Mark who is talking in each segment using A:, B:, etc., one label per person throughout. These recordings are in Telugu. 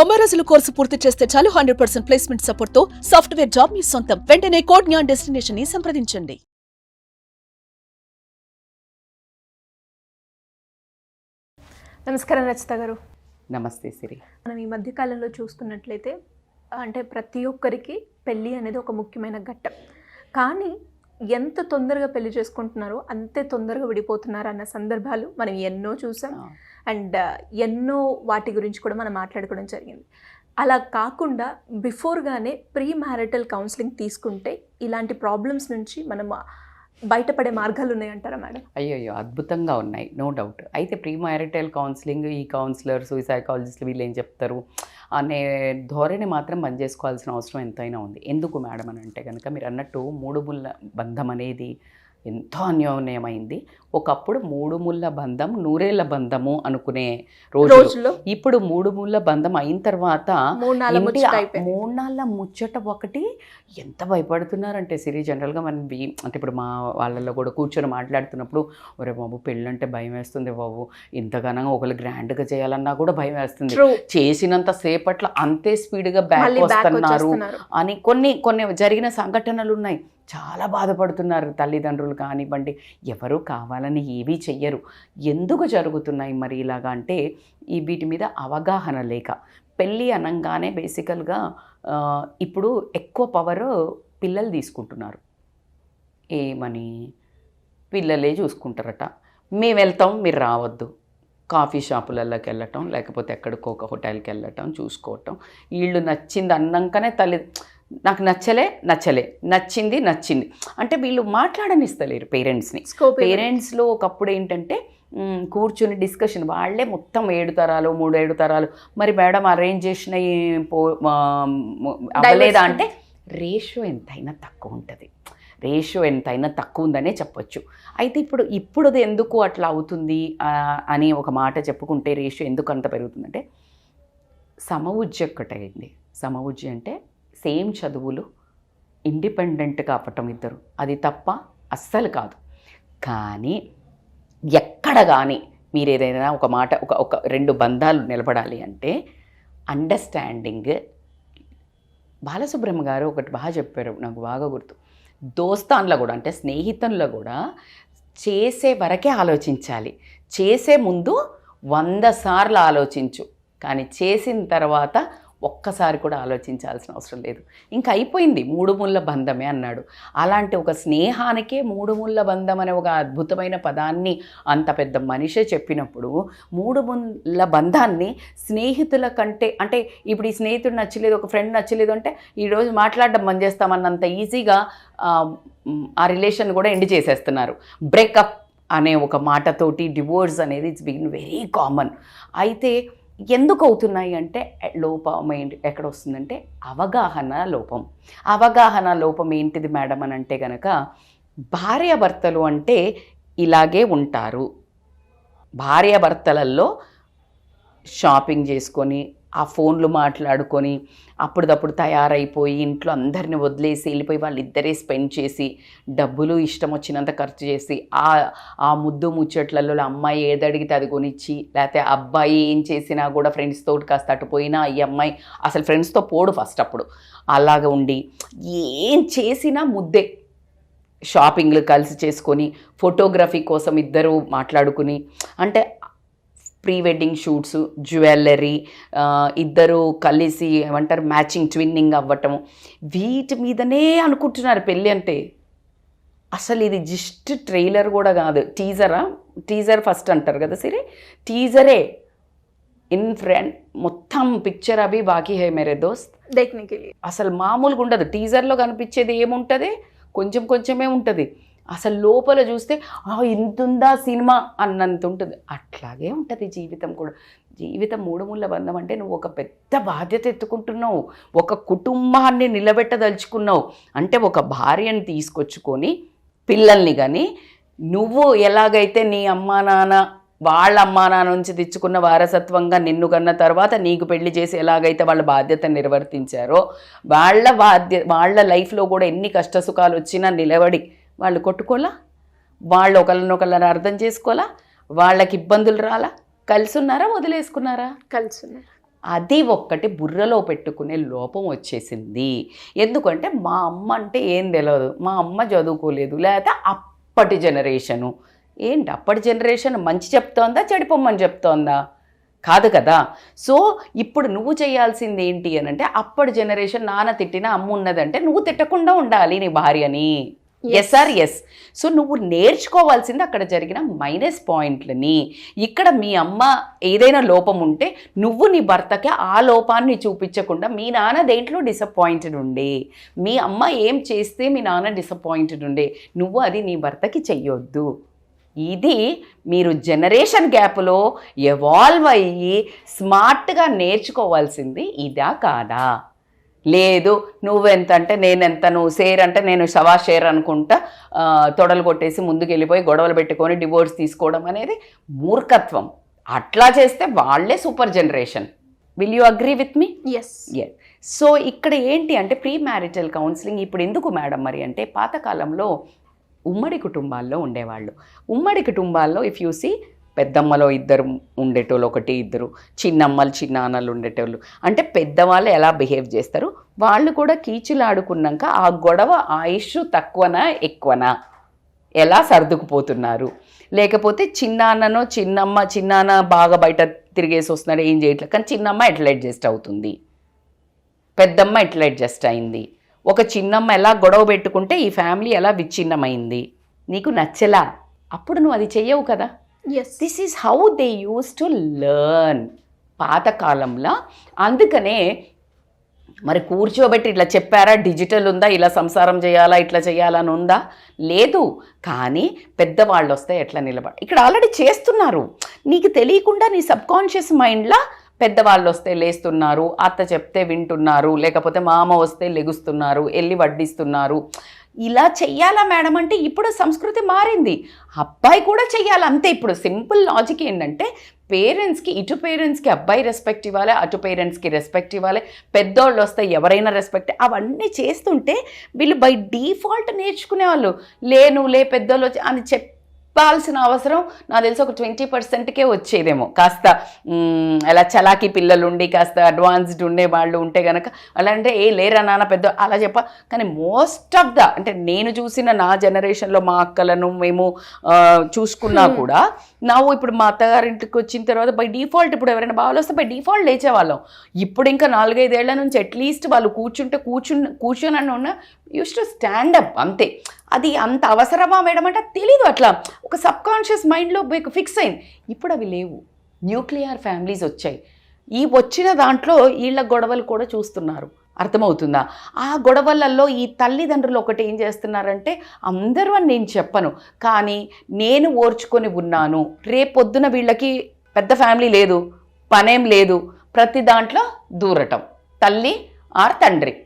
A: 90 రోజుల కోర్సు పూర్తి చేస్తే చాలు 100% ప్లేస్మెంట్ సపోర్ట్ తో సాఫ్ట్వేర్ జాబ్ మీ సొంతం. వెంటనే కోడ్ జ్ఞాన్ డెస్టినేషన్ ని సంప్రదించండి.
B: నమస్కారం రచిత గారు.
C: నమస్తే సిరి.
B: మనం ఈ మధ్య కాలంలో చూస్తున్నట్లయితే అంటే ప్రతి ఒక్కరికి పెళ్ళి అనేది ఒక ముఖ్యమైన ఘట్టం. కానీ ఎంత తొందరగా పెళ్లి చేసుకుంటున్నారో అంతే తొందరగా విడిపోతున్నారు అన్న సందర్భాలు మనం ఎన్నో చూసాం. అండ్ ఎన్నో వాటి గురించి కూడా మనం మాట్లాడుకోవడం జరిగింది. అలా కాకుండా బిఫోర్గానే ప్రీ మ్యారిటల్ కౌన్సిలింగ్ తీసుకుంటే ఇలాంటి ప్రాబ్లమ్స్ నుంచి మనం బయటపడే మార్గాలు ఉన్నాయంటారా మేడం?
C: అయ్యో అద్భుతంగా ఉన్నాయి, నో డౌట్. అయితే ప్రీ మ్యారిటల్ కౌన్సిలింగ్, ఈ కౌన్సిలర్స్, ఈ సైకాలజిస్టులు వీళ్ళు ఏం చెప్తారు అనే ధోరణి మాత్రం బంద్ చేసుకోవాల్సిన అవసరం ఎంతైనా ఉంది. ఎందుకు మేడం అని అంటే కనుక మీరు అన్నట్టు మూడు ముళ్ళ బంధం అనేది ఎంతో అన్యోన్యమైంది. ఒకప్పుడు మూడు ముళ్ళ బంధం నూరేళ్ల బంధము అనుకునే రోజుల్లో ఇప్పుడు మూడు ముళ్ళ బంధం అయిన తర్వాత మూడు నాళ్ళ ముచ్చట ఒకటి ఎంత భయపడుతున్నారంటే సిరి. జనరల్గా మనం అంటే ఇప్పుడు మా వాళ్ళల్లో కూడా కూర్చొని మాట్లాడుతున్నప్పుడు ఒరే బాబు పెళ్ళంటే భయం వేస్తుంది బాబు, ఇంతగానో ఒకళ్ళు గ్రాండ్గా చేయాలన్నా కూడా భయం వేస్తుంది, చేసినంత సేపట్లో అంతే స్పీడ్గా బ్యాక్ వస్తున్నారు అని కొన్ని జరిగిన సంఘటనలు ఉన్నాయి. చాలా బాధపడుతున్నారు తల్లిదండ్రులు కానివ్వండి, ఎవరు కావాలని ఏవీ చెయ్యరు. ఎందుకు జరుగుతున్నాయి మరి ఇలాగా అంటే వీటి మీద అవగాహన లేక. పెళ్ళి అనగానే బేసికల్గా ఇప్పుడు ఎక్కువ పవర్ పిల్లలు తీసుకుంటున్నారు. ఏమని పిల్లలే చూసుకుంటారట, మేము వెళ్తాం మీరు రావద్దు, కాఫీ షాపులలోకి వెళ్ళటం, లేకపోతే ఎక్కడికో ఒక హోటల్కి వెళ్ళటం, చూసుకోవటం. వీళ్ళు నచ్చింది అన్నాకనే నాకు నచ్చలే నచ్చింది అంటే వీళ్ళు మాట్లాడనిస్తలేరు పేరెంట్స్ని. పేరెంట్స్లో ఒకప్పుడు ఏంటంటే కూర్చుని డిస్కషన్, వాళ్ళే మొత్తం 7 తరాలు 3-7 తరాలు. మరి మేడం అరేంజ్ చేసిన అవ్వలేదా అంటే రేషియో ఎంతైనా తక్కువ ఉందనే చెప్పొచ్చు. అయితే ఇప్పుడు ఎందుకు అట్లా అవుతుంది అని ఒక మాట చెప్పుకుంటే రేషియో ఎందుకు అంత పెరుగుతుందంటే సమవుజ్జి ఒక్కటైంది. సమవుజ్జి అంటే సేమ్ చదువులు, ఇండిపెండెంట్గా అవ్వటం ఇద్దరు, అది తప్ప అస్సలు కాదు. కానీ ఎక్కడ కానీ మీరు ఏదైనా ఒక మాట ఒక 2 బంధాలు నిలబడాలి అంటే అండర్స్టాండింగ్. బాలసుబ్రహ్మ గారు ఒకటి బాగా చెప్పారు, నాకు బాగా గుర్తు. దోస్తాన్లో కూడా అంటే స్నేహితుల్లో కూడా చేసే వరకే ఆలోచించాలి. చేసే ముందు 100 సార్లు ఆలోచించు, కానీ చేసిన తర్వాత ఒక్కసారి కూడా ఆలోచించాల్సిన అవసరం లేదు. ఇంకా అయిపోయింది, 3 ముళ్ళ బంధమే అన్నాడు. అలాంటి ఒక స్నేహానికే 3 ముళ్ళ బంధం అనే ఒక అద్భుతమైన పదాన్ని అంత పెద్ద మనిషే చెప్పినప్పుడు 3 ముళ్ళ బంధాన్ని స్నేహితుల కంటే అంటే ఇప్పుడు ఈ స్నేహితుడు నచ్చలేదు, ఒక ఫ్రెండ్ నచ్చలేదు అంటే ఈరోజు మాట్లాడడం బంద్ చేస్తామన్నంత ఈజీగా ఆ రిలేషన్ కూడా ఎండ్ చేసేస్తున్నారు. బ్రేకప్ అనే ఒక మాటతోటి డివోర్స్ అనేది ఇట్స్ బిగిన్ వెరీ కామన్. అయితే ఎందుకు అవుతున్నాయి అంటే లోపం ఎక్కడ వస్తుందంటే అవగాహన లోపం ఏంటిది మేడం అని అంటే కనుక భార్యాభర్తలు అంటే ఇలాగే ఉంటారు. భార్యాభర్తలలో షాపింగ్ చేసుకొని ఆ ఫోన్లు మాట్లాడుకొని అప్పుడప్పుడు తయారైపోయి ఇంట్లో అందరిని వదిలేసి వెళ్ళిపోయి వాళ్ళిద్దరే స్పెండ్ చేసి డబ్బులు ఇష్టం వచ్చినంత ఖర్చు చేసి ఆ ముద్దు ముచ్చట్లలో అమ్మాయి ఏదడిగితే అది కొనిచ్చి, లేకపోతే అబ్బాయి ఏం చేసినా కూడా ఫ్రెండ్స్తో కాస్త అటుపోయినా ఈ అమ్మాయి అసలు ఫ్రెండ్స్తో పోడు ఫస్ట్ అప్పుడు అలాగ ఉండి ఏం చేసినా ముద్దే. షాపింగ్లు కలిసి చేసుకొని ఫోటోగ్రఫీ కోసం ఇద్దరు మాట్లాడుకుని అంటే ప్రీ వెడ్డింగ్ షూట్స్, జ్యువెలరీ, ఇద్దరు కలిసి ఏమంటారు మ్యాచింగ్ ట్విన్నింగ్ అవ్వటం, వీటి మీదనే అనుకుంటున్నారు పెళ్ళి అంటే. అసలు ఇది జస్ట్ ట్రైలర్ కూడా కాదు, టీజర్ ఫస్ట్ అంటారు కదా సిరి, టీజరే ఇన్ ఫ్రంట్ మొత్తం పిక్చర్ అవి బాకీ హై మేరే దోస్త్
B: టెక్నికలీ అసలు
C: మామూలుగా ఉండదు. టీజర్లో కనిపించేది ఏముంటుంది, కొంచెమే ఉంటుంది. అసలు లోపల చూస్తే ఇంతుందా సినిమా అన్నంత ఉంటుంది. అట్లాగే ఉంటుంది జీవితం కూడా. జీవితం 3 ముళ్ళ బంధం అంటే నువ్వు ఒక పెద్ద బాధ్యత ఎత్తుకుంటున్నావు, ఒక కుటుంబాన్ని నిలబెట్టదలుచుకున్నావు అంటే ఒక భార్యని తీసుకొచ్చుకొని పిల్లల్ని కానీ నువ్వు ఎలాగైతే నీ అమ్మా నాన్న వాళ్ళ అమ్మా నాన్న నుంచి తెచ్చుకున్న వారసత్వంగా నిన్ను కన్న తర్వాత నీకు పెళ్లి చేసి ఎలాగైతే వాళ్ళ బాధ్యత నిర్వర్తించారో వాళ్ళ లైఫ్లో కూడా ఎన్ని కష్టసుఖాలు వచ్చినా నిలబడి వాళ్ళు కొట్టుకోలా, వాళ్ళు ఒకళ్ళనొకళ్ళని అర్థం చేసుకోలా, వాళ్ళకి ఇబ్బందులు రాలా, కలిసి ఉన్నారా వదిలేసుకున్నారా?
B: కలిసి ఉన్నారు.
C: అది ఒక్కటి బుర్రలో పెట్టుకునే లోపం వచ్చేసింది. ఎందుకంటే మా అమ్మ అంటే ఏం తెలియదు, మా అమ్మ చదువుకోలేదు, లేకపోతే అప్పటి జనరేషను. ఏంటి అప్పటి జనరేషన్ మంచి చెప్తోందా చెడిపోమ్మని చెప్తోందా? కాదు కదా. సో ఇప్పుడు నువ్వు చేయాల్సింది ఏంటి అని అంటే, అప్పటి జనరేషన్ నాన్న తిట్టిన అమ్మ ఉన్నదంటే నువ్వు తిట్టకుండా ఉండాలి నీ భార్యని. Yes are yes. సో నువ్వు నేర్చుకోవాల్సింది అక్కడ జరిగిన మైనస్ పాయింట్లని. ఇక్కడ మీ అమ్మ ఏదైనా లోపం ఉంటే నువ్వు నీ భర్తకి ఆ లోపాన్ని చూపించకుండా, మీ నాన్న దేంట్లో డిసప్పాయింటెడ్ ఉండే, మీ అమ్మ ఏం చేస్తే మీ నాన్న డిసప్పాయింటెడ్ ఉండే, నువ్వు అది నీ భర్తకి చెయ్యొద్దు. ఇది మీరు జనరేషన్ గ్యాప్లో ఎవాల్వ్ అయ్యి స్మార్ట్గా నేర్చుకోవాల్సింది ఇదా కాదా? లేదు నువ్వెంత అంటే నేనెంత, నువ్వు షేర్ అంటే నేను సవా షేర్ అనుకుంటా తొడలు కొట్టేసి ముందుకు వెళ్ళిపోయి గొడవలు పెట్టుకొని డివోర్స్ తీసుకోవడం అనేది మూర్ఖత్వం. అట్లా చేస్తే వాళ్ళే super generation. Will you agree with me?
B: Yes.
C: So ఇక్కడ ఏంటి అంటే ప్రీ మ్యారిటల్ కౌన్సిలింగ్ ఇప్పుడు ఎందుకు మేడం మరి అంటే, పాతకాలంలో ఉమ్మడి కుటుంబాల్లో ఉండేవాళ్ళు. ఉమ్మడి కుటుంబాల్లో ఇఫ్ యూ సీ, పెద్దమ్మలో ఇద్దరు ఉండేటోళ్ళు, ఒకటి ఇద్దరు, చిన్నమ్మలు చిన్నాన్నలు ఉండేటోళ్ళు. అంటే పెద్దవాళ్ళు ఎలా బిహేవ్ చేస్తారు, వాళ్ళు కూడా కీచులాడుకున్నాక ఆ గొడవ ఆయుష్ తక్కువనా ఎక్కువనా, ఎలా సర్దుకుపోతున్నారు. లేకపోతే చిన్నాన్ననో చిన్నాన్న బాగా బయట తిరిగేసి వస్తున్నాడు, ఏం చేయట్లేదు, కానీ చిన్నమ్మ ఎట్లా అడ్జస్ట్ అవుతుంది, పెద్దమ్మ ఎట్లా అడ్జస్ట్ అయింది, ఒక చిన్నమ్మ ఎలా గొడవ పెట్టుకుంటే ఈ ఫ్యామిలీ ఎలా విచ్ఛిన్నమైంది, నీకు నచ్చలా, అప్పుడు నువ్వు అది చెయ్యవు కదా. This is how they use to learn పాతకాలంలో. అందుకనే మరి కూర్చోబెట్టి ఇట్లా చెప్పారా, డిజిటల్ ఉందా, ఇలా సంసారం చేయాలా, ఇట్లా చేయాలని ఉందా, లేదు. కానీ పెద్దవాళ్ళు వస్తే ఎట్లా నిలబడి, ఇక్కడ ఆల్రెడీ చేస్తున్నారు, నీకు తెలియకుండా నీ సబ్కాన్షియస్ మైండ్లో పెద్దవాళ్ళు వస్తే లేస్తున్నారు, అత్త చెప్తే వింటున్నారు, లేకపోతే మామ వస్తే లెగుస్తున్నారు, వెళ్ళి వడ్డిస్తున్నారు. ఇలా చెయ్యాలా మేడం అంటే ఇప్పుడు సంస్కృతి మారింది, అబ్బాయి కూడా చెయ్యాలి అంతే. ఇప్పుడు సింపుల్ లాజిక్ ఏంటంటే, పేరెంట్స్కి, ఇటు పేరెంట్స్కి అబ్బాయి రెస్పెక్ట్ ఇవ్వాలి, అటు పేరెంట్స్కి రెస్పెక్ట్ ఇవ్వాలి, పెద్దోళ్ళు వస్తే ఎవరైనా రెస్పెక్ట్, అవన్నీ చేస్తుంటే వీళ్ళు బై డిఫాల్ట్ నేర్చుకునేవాళ్ళు. లే పెద్దోళ్ళు వచ్చి అని చెప్పాల్సిన అవసరం నాకు తెలిసి ఒక 20%కే వచ్చేదేమో. కాస్త అలా చలాకీ పిల్లలు ఉండి కాస్త అడ్వాన్స్డ్ ఉండే వాళ్ళు ఉంటే కనుక అలా అంటే లేరా నాన్న పెద్ద అలా కానీ మోస్ట్ ఆఫ్ ద అంటే నేను చూసిన నా జనరేషన్లో మా అక్కలను మేము చూసుకున్నా కూడా, ఇప్పుడు మా అత్తగారింటికి వచ్చిన తర్వాత బై డిఫాల్ట్ ఇప్పుడు ఎవరైనా బాగా వస్తే బై డిఫాల్ట్ లేచేవాళ్ళం. ఇప్పుడు ఇంకా 4-5 ఏళ్ల నుంచి అట్లీస్ట్ వాళ్ళు కూర్చొని ఉన్న యూస్ టు స్టాండ్ అప్ అంతే. అది అంత అవసరమా మేడం అంటే తెలీదు, అట్లా ఒక సబ్కాన్షియస్ మైండ్లో ఫిక్స్ అయింది. ఇప్పుడు అవి లేవు, న్యూక్లియర్ ఫ్యామిలీస్ వచ్చాయి. ఈ వచ్చిన దాంట్లో వీళ్ళ గొడవలు కూడా చూస్తున్నారు, అర్థమవుతుందా? ఆ గొడవలలో ఈ తల్లిదండ్రులు ఒకటి ఏం చేస్తున్నారంటే, అందరూ అని నేను చెప్పను కానీ నేను ఓర్చుకొని ఉన్నాను, రేపొద్దున వీళ్ళకి పెద్ద ఫ్యామిలీ లేదు, పనేం లేదు, ప్రతి దాంట్లో దూరటం, తల్లి ఆర్ తండ్రి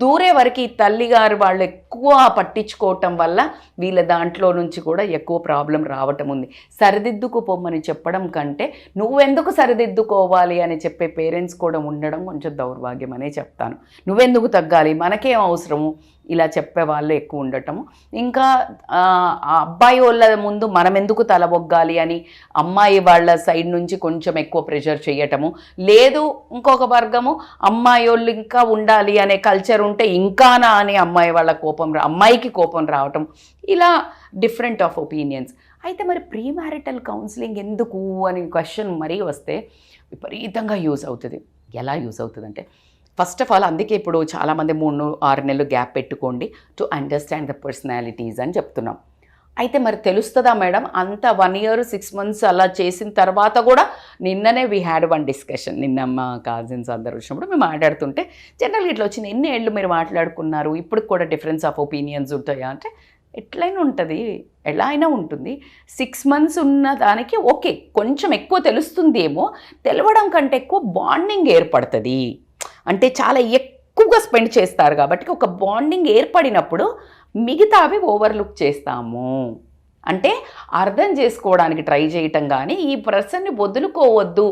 C: దూరే వరకు ఈ తల్లిగారు వాళ్ళు ఎక్కువ పట్టించుకోవటం వల్ల వీళ్ళ దాంట్లో నుంచి కూడా ఎక్కువ ప్రాబ్లం రావటం ఉంది. సరిదిద్దుకుపోమని చెప్పడం కంటే నువ్వెందుకు సరిదిద్దుకోవాలి అని చెప్పే పేరెంట్స్ కూడా ఉండడం కొంచెం దౌర్భాగ్యం అనే చెప్తాను. నువ్వెందుకు తగ్గాలి, మనకేం అవసరము, ఇలా చెప్పే వాళ్ళు ఎక్కువ ఉండటము. ఇంకా అబ్బాయి వాళ్ళ ముందు మనం ఎందుకు తలబొగ్గాలి అని అమ్మాయి వాళ్ళ సైడ్ నుంచి కొంచెం ఎక్కువ ప్రెషర్ చేయటము. లేదు ఇంకొక వర్గము అమ్మాయి వాళ్ళు ఇంకా ఉండాలి అనే కల్చర్ ఉంటే ఇంకానా అని అమ్మాయికి కోపం రావటం. ఇలా డిఫరెంట్ ఆఫ్ ఒపీనియన్స్. అయితే మరి ప్రీ మ్యారిటల్ కౌన్సిలింగ్ ఎందుకు అని క్వశ్చన్ మరీ వస్తే విపరీతంగా యూజ్ అవుతుంది. ఎలా యూజ్ అవుతుంది అంటే, ఫస్ట్ ఆఫ్ ఆల్ అందుకే ఇప్పుడు చాలామంది 3-6 నెలలు గ్యాప్ పెట్టుకోండి టు అండర్స్టాండ్ ద పర్సనాలిటీస్ అని చెప్తున్నాం. అయితే మరి తెలుస్తుందా మేడం అంత 1 year 6 months అలా చేసిన తర్వాత కూడా? నిన్ననే వీ హ్యాడ్ వన్ డిస్కషన్, నిన్న మా కజిన్స్ అందరు వచ్చినప్పుడు మేము మాట్లాడుతుంటే జనరల్గా ఇట్లా వచ్చింది, ఎన్ని ఏళ్ళు మీరు మాట్లాడుకున్నారు, ఇప్పుడు కూడా డిఫరెన్స్ ఆఫ్ ఒపీనియన్స్ ఉంటాయా అంటే, ఎట్లయినా ఉంటుంది, ఎలా అయినా ఉంటుంది. 6 months ఉన్న దానికి ఓకే కొంచెం ఎక్కువ తెలుస్తుంది ఏమో, తెలవడం కంటే ఎక్కువ బాండింగ్ ఏర్పడుతుంది. అంటే చాలా ఎక్కువగా స్పెండ్ చేస్తారు కాబట్టి ఒక బాండింగ్ ఏర్పడినప్పుడు మిగతావి ఓవర్లుక్ చేస్తాము. అంటే అర్థం చేసుకోవడానికి ట్రై చేయటం కానీ ఈ పర్సన్ని వదులుకోవద్దు,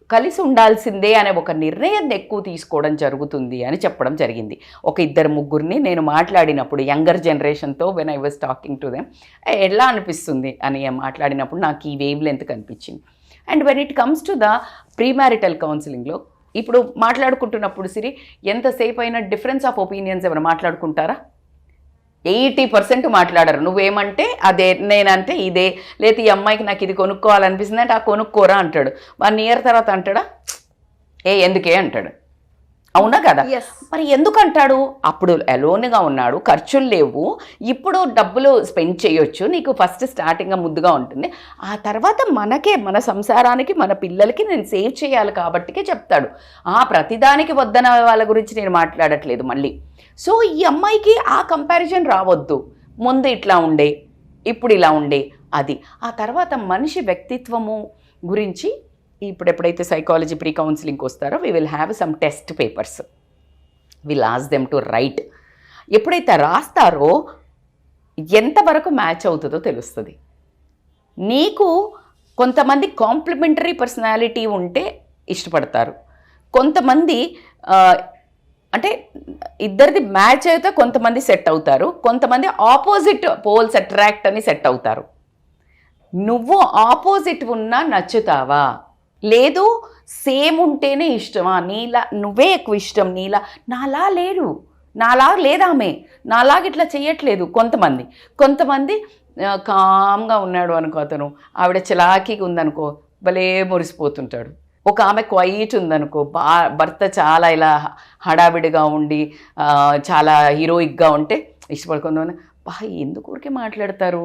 C: కలిసి ఉండాల్సిందే అనే ఒక నిర్ణయం ఎక్కువ తీసుకోవడం జరుగుతుంది అని చెప్పడం జరిగింది. ఒక 2-3 నేను మాట్లాడినప్పుడు యంగర్ జనరేషన్తో when I was talking to them, ఎలా అనిపిస్తుంది అని మాట్లాడినప్పుడు నాకు ఈ వేవ్ లెంత్ కనిపించింది. And when it comes to the premarital కౌన్సిలింగ్లో ఇప్పుడు మాట్లాడుకుంటున్నప్పుడు సిరి ఎంతసేపు అయినా డిఫరెన్స్ ఆఫ్ ఒపీనియన్స్ ఏమైనా మాట్లాడుకుంటారా? 80% మాట్లాడరు. నువ్వేమంటే అదే, నేనంటే ఇదే, లేదా ఈ అమ్మాయికి నాకు ఇది కొనుక్కోవాలనిపిస్తుంది అంటే ఆ కొనుక్కోరా అంటాడు. 1 ఇయర్ తర్వాత అంటాడా ఎందుకే అంటాడు. అవునా కదా? మరి ఎందుకు అంటాడు? అప్పుడు అలోన్గా ఉన్నాడు, ఖర్చులు లేవు, ఇప్పుడు డబ్బులు స్పెండ్ చేయొచ్చు, నీకు ఫస్ట్ స్టార్టింగ్గా ముద్దుగా ఉంటుంది, ఆ తర్వాత మనకే, మన సంసారానికి, మన పిల్లలకి నేను సేవ్ చేయాలి కాబట్టికే చెప్తాడు. ప్రతిదానికి వద్దన వాళ్ళ గురించి నేను మాట్లాడట్లేదు మళ్ళీ. సో ఈ అమ్మాయికి ఆ కంపారిజన్ రావద్దు. ముందు ఇట్లా ఉండే, ఇప్పుడు ఇలా ఉండే, అది. ఆ తర్వాత మనిషి వ్యక్తిత్వము గురించి ఇప్పుడు ఎప్పుడైతే సైకాలజీ ప్రీ కౌన్సిలింగ్కి వస్తారో we will have some test papers, will ask them to right. ఎప్పుడైతే రాస్తారో ఎంతవరకు మ్యాచ్ అవుతుందో తెలుస్తుంది. నీకు కొంతమంది కాంప్లిమెంటరీ పర్సనాలిటీ ఉంటే ఇష్టపడతారు, కొంతమంది అంటే ఇద్దరిది మ్యాచ్ అయితే కొంతమంది సెట్ అవుతారు, కొంతమంది ఆపోజిట్ పోల్స్ అట్రాక్ట్ అని సెట్ అవుతారు. నువ్వు ఆపోజిట్ ఉన్నా నచ్చుతావా? లేదు సేమ్ ఉంటేనే ఇష్టమా? నీలా నువ్వే ఎక్కువ ఇష్టం, నాలా లేడు, నాలా లేదామె, నాలాగా ఇట్లా చేయట్లేదు. కొంతమంది కామ్గా ఉన్నాడు అనుకో, అతను ఆవిడ చలాకీగా ఉందనుకో భలే మురిసిపోతుంటాడు. ఒక ఆమె క్వైట్ ఉందనుకో, భర్త చాలా ఇలా హడావిడిగా ఉండి చాలా హీరోయిక్గా ఉంటే ఇష్టపడుకుందామని ఎందుకు ఊరికే మాట్లాడతారు.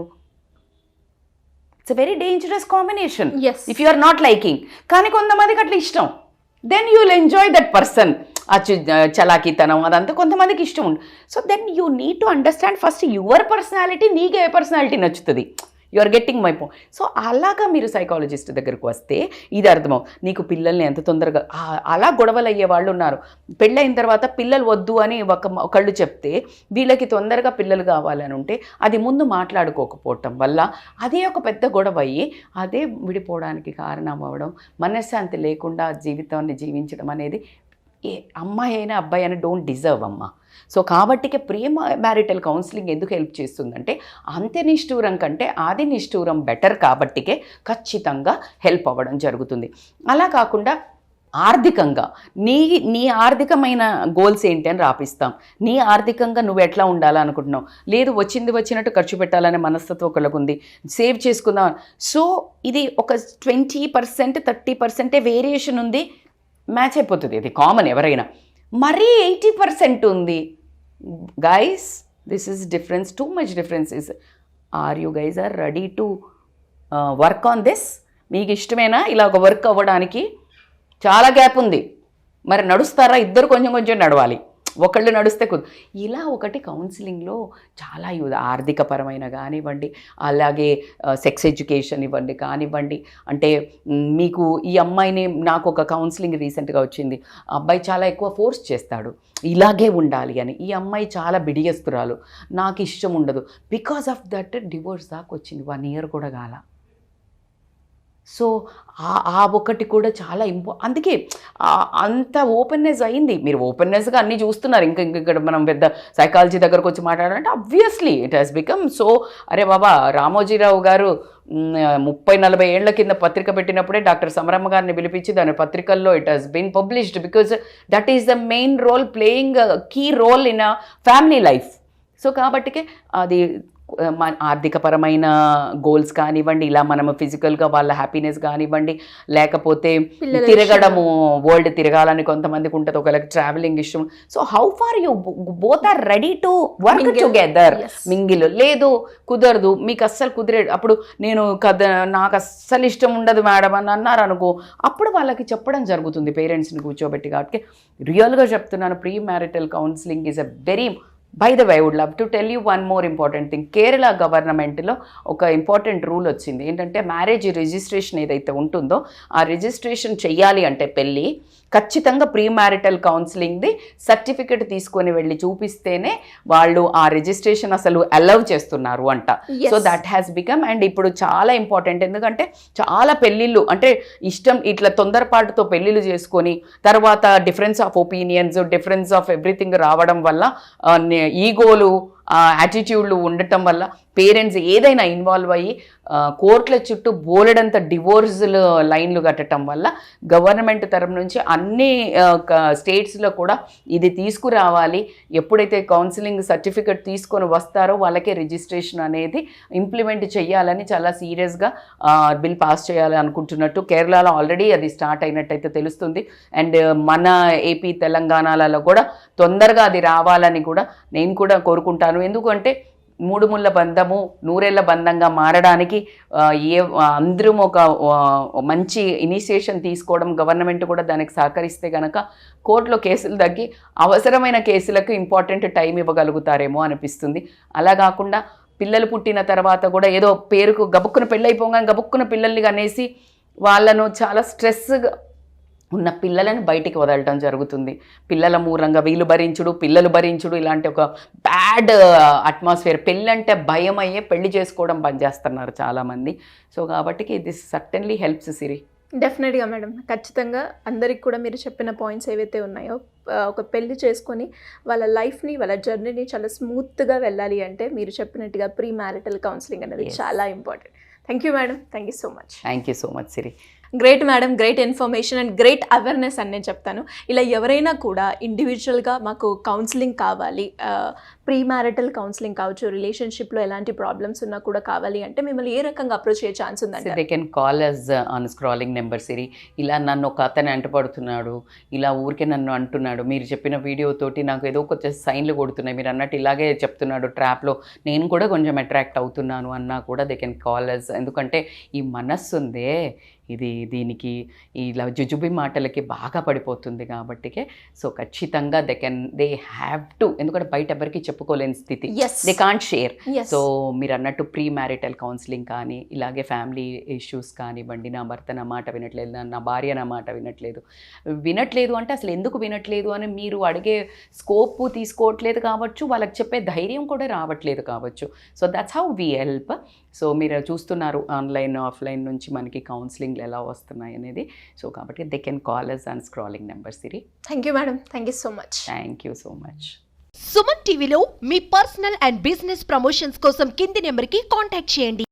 C: It's a very dangerous combination if you are not liking. కానీ కొంతమందికి అట్లా ఇష్టం, then you will enjoy that person. చలాకీతనం అదంతా కొంతమందికి ఇష్టం ఉంది. So then you need to understand first your personality, నీకు ఏ పర్సనాలిటీ నచ్చుతుంది. You are getting my point. So అలాగా మీరు సైకాలజిస్ట్ దగ్గరకు వస్తే ఇది అర్థమవు. నీకు పిల్లల్ని ఎంత తొందరగా, అలా గొడవలు అయ్యే వాళ్ళు ఉన్నారు. పెళ్ళైన తర్వాత పిల్లలు వద్దు అని ఒకళ్ళు చెప్తే వీళ్ళకి తొందరగా పిల్లలు కావాలని ఉంటే అది ముందు మాట్లాడుకోకపోవటం వల్ల అదే ఒక పెద్ద గొడవ అయ్యి అదే విడిపోవడానికి కారణం అవ్వడం, మనశ్శాంతి లేకుండా జీవితాన్ని జీవించడం అనేది ఏ అమ్మాయి అయినా అబ్బాయి అయినా డోంట్ డిజర్వ్ అమ్మా. సో కాబట్టికే ప్రీ మ్యారిటల్ కౌన్సిలింగ్ ఎందుకు హెల్ప్ చేస్తుందంటే అంత్య నిష్ఠూరం కంటే ఆది నిష్ఠూరం బెటర్ కాబట్టికే ఖచ్చితంగా హెల్ప్ అవ్వడం జరుగుతుంది. అలా కాకుండా ఆర్థికంగా నీ ఆర్థికమైన గోల్స్ ఏంటి అని రాపిస్తాం. నీ ఆర్థికంగా నువ్వు ఎట్లా ఉండాలనుకుంటున్నావు, లేదు వచ్చినట్టు ఖర్చు పెట్టాలనే మనస్తత్వం ఒకళ్ళకు ఉంది, సేవ్ చేసుకుందాం. సో ఇది ఒక 20% 30% వేరియేషన్ ఉంది, మ్యాచ్ అయిపోతుంది. ఇది కామన్ ఎవరైనా. మరీ 80% ఉంది guys, this is difference, too much difference is. Are you guys are ready to work on this? మీకు ఇష్టమేనా ఇలా ఒక వర్క్ అవ్వడానికి? చాలా గ్యాప్ ఉంది, మరి నడుస్తారా? ఇద్దరు కొంచెం నడవాలి, ఒకళ్ళు నడుస్తే ఇలా ఒకటి కౌన్సిలింగ్లో చాలా ఆర్థికపరమైన కానివ్వండి, అలాగే సెక్స్ ఎడ్యుకేషన్ ఇవ్వండి కానివ్వండి. అంటే మీకు ఈ అమ్మాయిని, నాకు ఒక కౌన్సిలింగ్ రీసెంట్గా వచ్చింది, అబ్బాయి చాలా ఎక్కువ ఫోర్స్ చేస్తాడు ఇలాగే ఉండాలి అని, ఈ అమ్మాయి చాలా బిడియస్తురాలు, నాకు ఇష్టం ఉండదు, బికాస్ ఆఫ్ దట్ డివోర్స్ దాకా వచ్చింది, 1 ఇయర్ కూడా కాల. సో ఆ ఒకటి కూడా చాలా అందుకే అంత ఓపెన్నెస్ అయింది. మీరు ఓపెన్నెస్గా అన్నీ చూస్తున్నారు. ఇక్కడ మనం పెద్ద సైకాలజీ దగ్గరకు వచ్చి మాట్లాడాలంటే obviously it has become so. అరే బాబా, రామోజీరావు గారు 30-40 ఏళ్ల కింద పత్రిక పెట్టినప్పుడే డాక్టర్ సమరమ్మ గారిని పిలిపించి దాని పత్రికల్లో it has been published because that is the main role, playing key role in a family life. So కాబట్టికే అది ఆర్థికపరమైన గోల్స్ కానివ్వండి, ఇలా మనము ఫిజికల్గా వాళ్ళ హ్యాపీనెస్ కానివ్వండి, లేకపోతే తిరగడము, వరల్డ్ తిరగాలని కొంతమందికి ఉంటుంది, ఒకరికి ట్రావెలింగ్ ఇష్టం. So how far you both are ready to work together? Mingle లేదు, కుదరదు, మీకు అస్సలు కుదిరేడు. అప్పుడు నేను నాకు అస్సలు ఇష్టం ఉండదు మేడం అని అన్నారు అనుకో, అప్పుడు వాళ్ళకి చెప్పడం జరుగుతుంది పేరెంట్స్ని కూర్చోబెట్టి. కాబట్టి రియల్గా చెప్తున్నాను, premarital counselling is a very. By the way, I would love to tell you one more important thing. Kerala గవర్నమెంట్లో ఒక ఇంపార్టెంట్ రూల్ వచ్చింది. ఏంటంటే మ్యారేజ్ రిజిస్ట్రేషన్ ఏదైతే ఉంటుందో ఆ రిజిస్ట్రేషన్ చెయ్యాలి అంటే పెళ్ళి, ఖచ్చితంగా ప్రీ మ్యారిటల్ కౌన్సిలింగ్ది సర్టిఫికెట్ తీసుకొని వెళ్ళి చూపిస్తేనే వాళ్ళు ఆ రిజిస్ట్రేషన్ అసలు అలౌ చేస్తున్నారు అంట. So that has become, and ఇప్పుడు చాలా ఇంపార్టెంట్. ఎందుకంటే చాలా పెళ్ళిళ్ళు అంటే ఇష్టం ఇట్లా తొందరపాటుతో పెళ్ళిళ్ళు చేసుకొని తర్వాత difference of opinions, difference of everything రావడం వల్ల ఈగోలు యాటిట్యూడ్లు ఉండటం వల్ల పేరెంట్స్ ఏదైనా ఇన్వాల్వ్ అయ్యి కోర్టుల చుట్టూ బోలెడంత డివోర్సులు లైన్లు కట్టడం వల్ల గవర్నమెంట్ తరపు నుంచి అన్ని స్టేట్స్లో కూడా ఇది తీసుకురావాలి. ఎప్పుడైతే కౌన్సిలింగ్ సర్టిఫికెట్ తీసుకొని వస్తారో వాళ్ళకే రిజిస్ట్రేషన్ అనేది ఇంప్లిమెంట్ చేయాలని చాలా సీరియస్గా బిల్ పాస్ చేయాలి అనుకుంటున్నట్టు కేరళలో ఆల్రెడీ అది స్టార్ట్ అయినట్టయితే తెలుస్తుంది. అండ్ మన ఏపీ తెలంగాణలలో కూడా తొందరగా అది రావాలని కూడా నేను కూడా కోరుకుంటాను. ఎందుకంటే 3 ముళ్ళ బంధము 100 ఏళ్ల బంధంగా మారడానికి అందరం ఒక మంచి ఇనిషియేషన్ తీసుకోవడం, గవర్నమెంట్ కూడా దానికి సహకరిస్తే కనుక కోర్టులో కేసులు తగ్గి అవసరమైన కేసులకు ఇంపార్టెంట్ టైం ఇవ్వగలుగుతారేమో అనిపిస్తుంది. అలా కాకుండా పిల్లలు పుట్టిన తర్వాత కూడా ఏదో పేరుకు గబుక్కున పెళ్ళైపోగానే గబుక్కున పిల్లల్ని అనేసి వాళ్ళను చాలా స్ట్రెస్గా ఉన్న పిల్లలను బయటికి వదలటం జరుగుతుంది. పిల్లల మూలంగా వీళ్ళు భరించుడు, పిల్లలు భరించుడు, ఇలాంటి ఒక బ్యాడ్ అట్మాస్ఫియర్. పెళ్ళి అంటే భయం అయ్యే పెళ్లి చేసుకోవడం బంద్ చేస్తున్నారు చాలామంది. సో కాబట్టి దిస్ సర్టెన్లీ హెల్ప్స్ సిరి.
B: డెఫినెట్గా మేడం, ఖచ్చితంగా అందరికి కూడా మీరు చెప్పిన పాయింట్స్ ఏవైతే ఉన్నాయో ఒక పెళ్లి చేసుకొని వాళ్ళ లైఫ్ని వాళ్ళ జర్నీని చాలా స్మూత్గా వెళ్ళాలి అంటే మీరు చెప్పినట్టుగా ప్రీ మ్యారిటల్ కౌన్సిలింగ్ అనేది చాలా important. Thank you madam, thank you so much.
C: Thank you so much Siri.
B: Great madam, great information and great awareness అని నేను చెప్తాను. ఇలా ఎవరైనా కూడా ఇండివిజువల్గా మాకు కౌన్సిలింగ్ కావాలి, ప్రీ మ్యారిటల్ కౌన్సిలింగ్ కావచ్చు, రిలేషన్షిప్లో ఎలాంటి ప్రాబ్లమ్స్ ఉన్నా కూడా కావాలి అంటే మిమ్మల్ని ఏ రకంగా అప్రోచ్ అయ్యే ఛాన్స్ ఉందంటే
C: they can call us on scrolling number Siri. ఇలా నన్ను ఒక అతను అంటపడుతున్నాడు, ఇలా ఊరికే నన్ను అంటున్నాడు, మీరు చెప్పిన వీడియోతోటి నాకు ఏదో ఒక సైన్లు కొడుతున్నాయి, మీరు అన్నట్టు ఇలాగే చెప్తున్నాడు ట్రాప్లో, నేను కూడా కొంచెం అట్రాక్ట్ అవుతున్నాను అన్నా కూడా దే కెన్ కాల్ అస్. ఎందుకంటే ఈ మనస్సు ఉందే ఇది దీనికి ఇలా జుజుబి మాటలకి బాగా పడిపోతుంది కాబట్టికే. సో ఖచ్చితంగా దే హ్యావ్ టు, ఎందుకంటే బయట ఎవరికి చెప్పుకోలేని స్థితి, దే కాంట్ షేర్. సో మీరు అన్నట్టు ప్రీ మ్యారిటల్ కౌన్సిలింగ్ కానీ ఇలాగే ఫ్యామిలీ ఇష్యూస్ కానివ్వండి, నా భర్త నా మాట వినట్లేదు, నా భార్య నా మాట వినట్లేదు అంటే అసలు ఎందుకు వినట్లేదు అని మీరు అడిగే స్కోప్ తీసుకోవట్లేదు కావచ్చు, వాళ్ళకి చెప్పే ధైర్యం కూడా రావట్లేదు కావచ్చు. So that's how we help. So మీరు చూస్తున్నారు ఆన్లైన్ ఆఫ్లైన్ నుంచి మనకి కౌన్సిలింగ్ ఎలా వస్తున్నాయి అనేది. సో కాబట్టి they can call us on scrolling number సిరి.
B: Thank you madam, thank you so much.
C: Thank you so much.
D: Suman టీవీలో మీ పర్సనల్ అండ్ బిజినెస్ ప్రమోషన్స్ కోసం కింది నెంబర్కి కాంటాక్ట్ చేయండి.